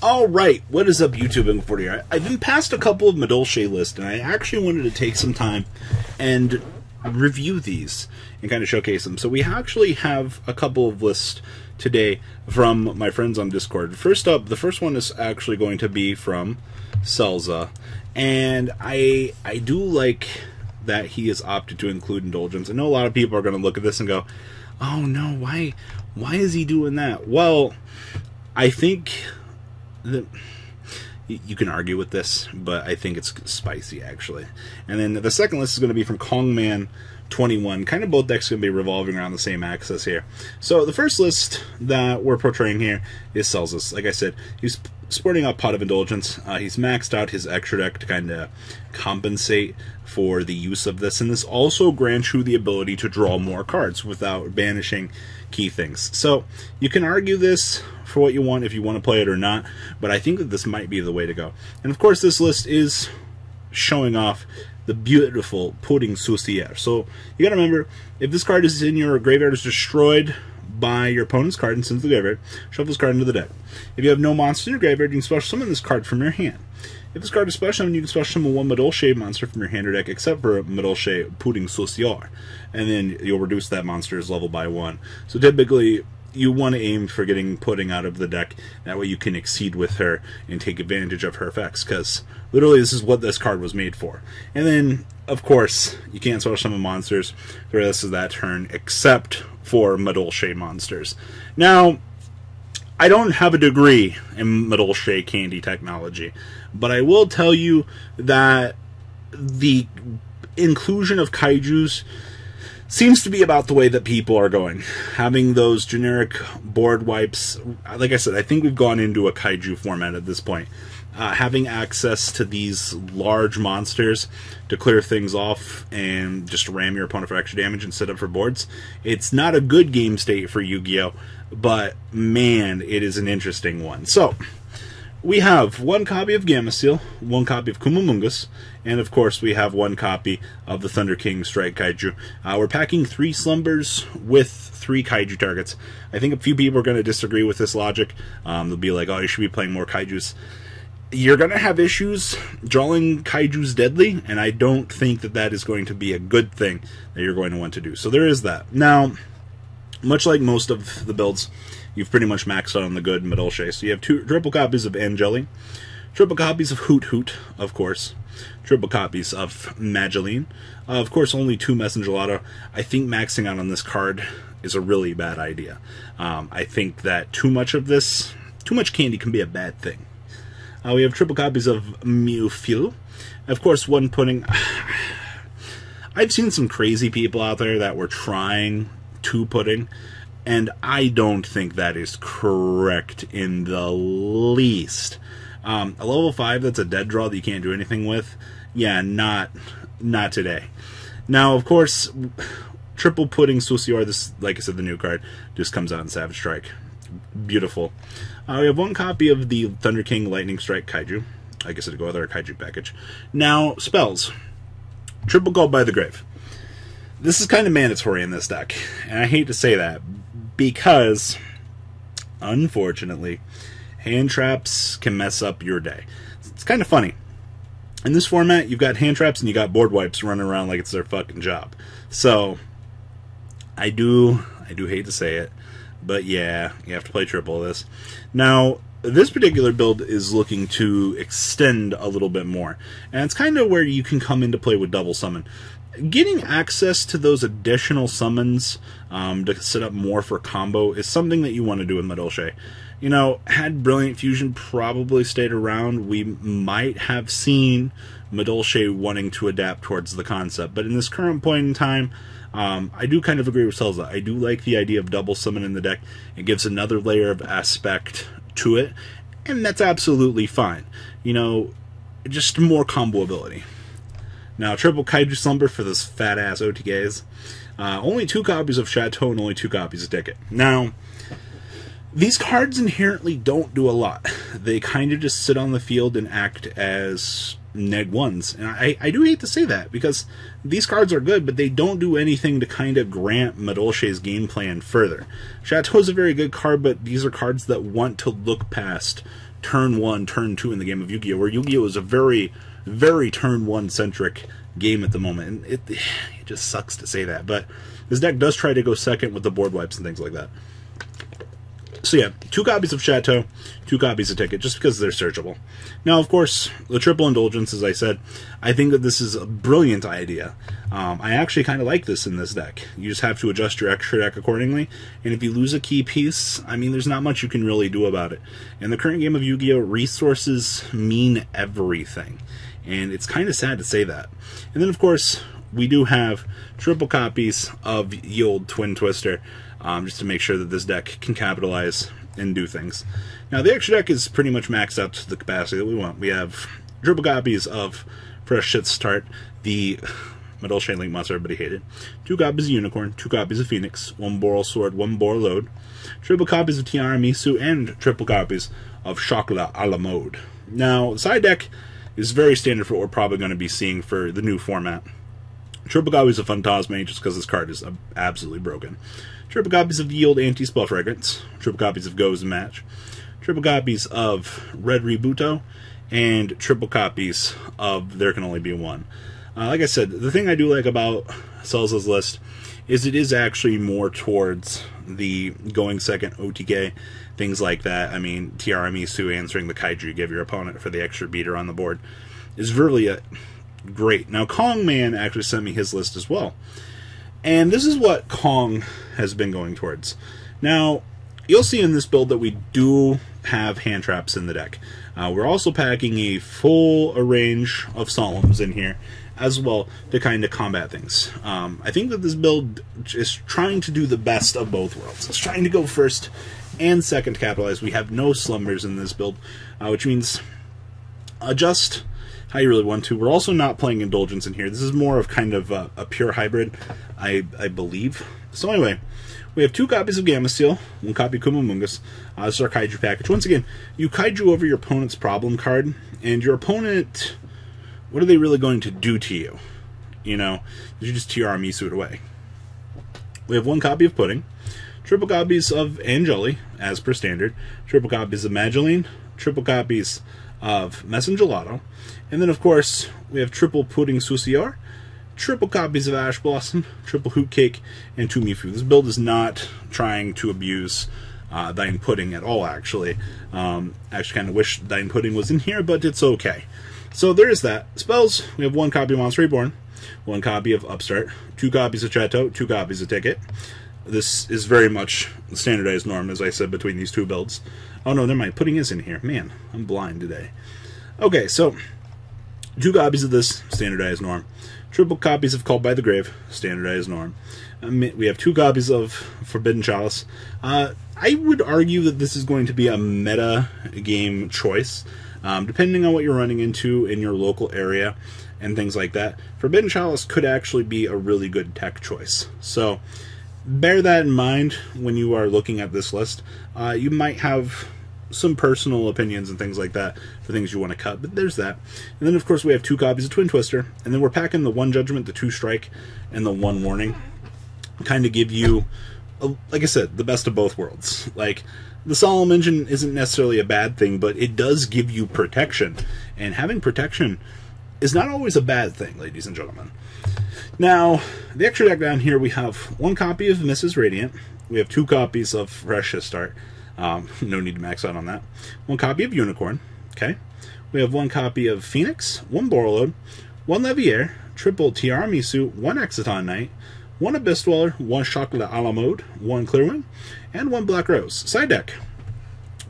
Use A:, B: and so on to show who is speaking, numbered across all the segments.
A: Alright, what is up YouTube and 40? I've been past a couple of Madolche lists, and I actually wanted to take some time and review these and kind of showcase them. So we actually have a couple of lists today from my friends on Discord. First up, the first one is actually going to be from Selza, and I do like that he has opted to include Indulgence. I know a lot of people are going to look at this and go, oh no, why is he doing that? Well, I think that you can argue with this, but I think it's spicy actually. And then the second list is going to be from Kongman 21. Kind of both decks going to be revolving around the same axis here. So the first list that we're portraying here is Selza's. Like I said, he's sporting a Pot of Indulgence. He's maxed out his extra deck to kind of compensate for the use of this, and this also grants you the ability to draw more cards without banishing key things. So you can argue this for what you want, if you want to play it or not, but I think that this might be the way to go. And of course this list is showing off the beautiful Pudding Saucier. So you gotta remember, if this card is in your graveyard, is destroyed by your opponent's card and sends to the graveyard, shuffle this card into the deck. If you have no monsters in your graveyard, you can special summon this card from your hand. If this card is special summoned, you can special summon one Madolche monster from your hand or deck, except for Madolche Pudding Saucier, and then you'll reduce that monster's level by 1. So typically, you want to aim for getting Pudding out of the deck. That way you can exceed with her and take advantage of her effects, because literally this is what this card was made for. And then, of course, you can't special summon monsters the rest of that turn, except for Madolche monsters. Now, I don't have a degree in Madolche candy technology, but I will tell you that the inclusion of kaijus seems to be about the way that people are going. Having those generic board wipes, like I said, I think we've gone into a kaiju format at this point. Having access to these large monsters to clear things off and just ram your opponent for extra damage and set up for boards, it's not a good game state for Yu-Gi-Oh, but man, it is an interesting one. So we have one copy of Gamma Steel, one copy of Kumamungus, and of course we have one copy of the Thunder King Strike Kaiju. We're packing 3 Slumbers with 3 Kaiju targets. I think a few people are going to disagree with this logic. They'll be like, oh, you should be playing more Kaijus. You're going to have issues drawing Kaijus deadly, and I don't think that that is going to be a good thing that you're going to want to do. So there is that. Now, much like most of the builds, you've pretty much maxed out on the good Madolche. So you have triple copies of Angeli, triple copies of Hoot Hoot, of course, triple copies of Mageline, of course only 2 Messenger Lotto. I think maxing out on this card is a really bad idea. I think that too much candy can be a bad thing. We have triple copies of Mewfil, of course one Pudding. I've seen some crazy people out there that were trying 2 Pudding, and I don't think that is correct in the least. A level 5 that's a dead draw that you can't do anything with, yeah, not today. Now, of course, triple Pudding Saucier, this, like I said, the new card, just comes out in Savage Strike. Beautiful. We have one copy of the Thunder King Lightning Strike Kaiju. I guess it'd go with our Kaiju package. Now, spells. Triple Gold by the Grave. This is kind of mandatory in this deck, and I hate to say that, because, unfortunately, hand traps can mess up your day. It's kind of funny. In this format, you've got hand traps and you got board wipes running around like it's their fucking job. So, I do hate to say it, but yeah, you have to play triple this. Now, this particular build is looking to extend a little bit more, and it's kind of where you can come into play with double summon. Getting access to those additional summons to set up more for combo is something that you want to do with Madolche. You know, had Brilliant Fusion probably stayed around, we might have seen Madolche wanting to adapt towards the concept. But in this current point in time, I do kind of agree with Selza. I do like the idea of double summon in the deck. It gives another layer of aspect to it, and that's absolutely fine. You know, just more combo ability. Now, triple Kaiju Slumber for those fat-ass OTKs. Only 2 copies of Chateau and only 2 copies of Ticket. Now, these cards inherently don't do a lot. They kind of just sit on the field and act as neg-1s. And I do hate to say that, because these cards are good, but they don't do anything to kind of grant Madolche's game plan further. Chateau's a very good card, but these are cards that want to look past turn 1, turn 2 in the game of Yu-Gi-Oh! Where Yu-Gi-Oh! is a very, very turn 1 centric game at the moment. And it just sucks to say that. But this deck does try to go second with the board wipes and things like that. So yeah, 2 copies of Chateau, 2 copies of Ticket, just because they're searchable. Now, of course, the Triple Indulgence, as I said, I think that this is a brilliant idea. I actually kind of like this in this deck. You just have to adjust your extra deck accordingly, and if you lose a key piece, I mean, there's not much you can really do about it. In the current game of Yu-Gi-Oh!, resources mean everything, and it's kind of sad to say that. And then, of course, we do have triple copies of the old Twin Twister, just to make sure that this deck can capitalize and do things. Now, the extra deck is pretty much maxed out to the capacity that we want. We have triple copies of Fresh Shit Start, the Madolche Link monster everybody hated, 2 copies of Unicorn, 2 copies of Phoenix, 1 Boral Sword, 1 Boral Load, triple copies of Tiara Misu, and triple copies of Chocolat a la Mode. Now, the side deck is very standard for what we're probably going to be seeing for the new format. Triple copies of Phantasme, just because this card is absolutely broken. Triple copies of Yield Anti-Spell Fragrance. Triple copies of Goes and Match. Triple copies of Red Rebuto. And triple copies of There Can Only Be One. Like I said, the thing I do like about Celsa's list is it is actually more towards the going second OTK, things like that. I mean, Tiara Misu answering the Kaiju you give your opponent for the extra beater on the board is really great. Now, Kong Man actually sent me his list as well. And this is what Kong has been going towards. Now, you'll see in this build that we do have hand traps in the deck. We're also packing a full range of Solemns in here as well to kind of combat things. I think that this build is trying to do the best of both worlds. It's trying to go first and second to capitalize. We have no Slumbers in this build, which means adjust how you really want to. We're also not playing Indulgence in here. This is more of kind of a pure hybrid, I believe. So anyway, we have 2 copies of Gamma Steel, 1 copy of Kumamungus. This is our Kaiju package. Once again, you Kaiju over your opponent's problem card, and your opponent, what are they really going to do to you? You know, you just Tiara Misu it away. We have 1 copy of Pudding, triple copies of Angeli, as per standard, triple copies of Mageline, triple copies of Messengelato, and then, of course, we have triple Pudding Susior, triple copies of Ash Blossom, triple Hoot Cake, and 2 Mifu. This build is not trying to abuse Thine Pudding at all, actually. Actually kind of wish Thine Pudding was in here, but it's okay. So there is that. Spells, we have 1 copy of Monster Reborn, 1 copy of Upstart, 2 copies of Chateau, 2 copies of Ticket. This is very much the standardized norm, as I said, between these 2 builds. Oh no, never mind. Pudding is in here. Man, I'm blind today. Okay, so 2 copies of this, standardized norm. Triple copies of Called by the Grave, standardized norm. We have 2 copies of Forbidden Chalice. I would argue that this is going to be a meta game choice, depending on what you're running into in your local area and things like that. Forbidden Chalice could actually be a really good tech choice. So bear that in mind when you are looking at this list. You might have some personal opinions and things like that for things you want to cut, but there's that. And then, of course, we have 2 copies of Twin Twister, and then we're packing the 1 Judgment, the 2 Strike, and the 1 Warning. Kind of give you, like I said, the best of both worlds. Like, the Solemn Engine isn't necessarily a bad thing, but it does give you protection, and having protection is not always a bad thing, ladies and gentlemen. Now, the extra deck down here, we have 1 copy of Mrs. Radiant, we have 2 copies of Fresh Start, no need to max out on that, 1 copy of Unicorn, okay, we have 1 copy of Phoenix, 1 Borreload, 1 Levier, triple Tiara Misu, 1 Exciton Knight, 1 Abyss Dweller, 1 Chocolat a la Mode, 1 Clearwing, and 1 Black Rose. Side deck,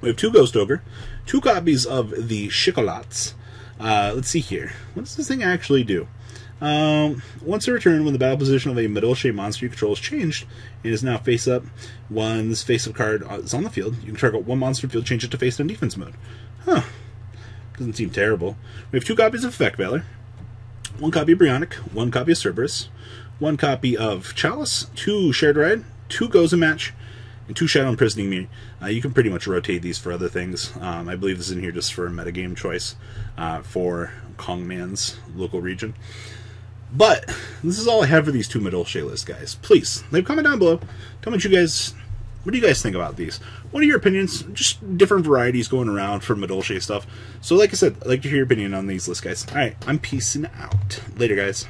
A: we have 2 Ghost Ogre, 2 copies of the Chocolats. Let's see here. What does this thing actually do? Once a return, when the battle position of a Madolche monster you control is changed, it is now face up. When this face up card is on the field, you can target 1 monster field, change it to face down defense mode. Huh. Doesn't seem terrible. We have 2 copies of Effect Valor, 1 copy of Brionic, 1 copy of Cerberus, 1 copy of Chalice, 2 Shared Ride, 2 Goes and Match, and 2 Shadow Imprisoning Me. You can pretty much rotate these for other things. I believe this is in here just for a metagame choice for Kong Man's local region. But this is all I have for these 2 Madolche lists, guys. Please leave a comment down below. Tell me what you guys What do you guys think about these? What are your opinions? Just different varieties going around for Madolche stuff. So like I said, I'd like to hear your opinion on these lists, guys. Alright, I'm peacing out. Later, guys.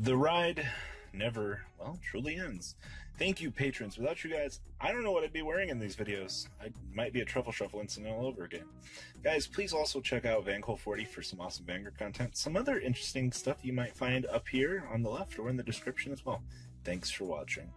A: The ride never, well, truly ends. Thank you, patrons. Without you guys, I don't know what I'd be wearing in these videos. I might be a Truffle Shuffle incident all over again. Guys, please also check out Vanquil40 for some awesome Vanguard content. Some other interesting stuff you might find up here on the left or in the description as well. Thanks for watching.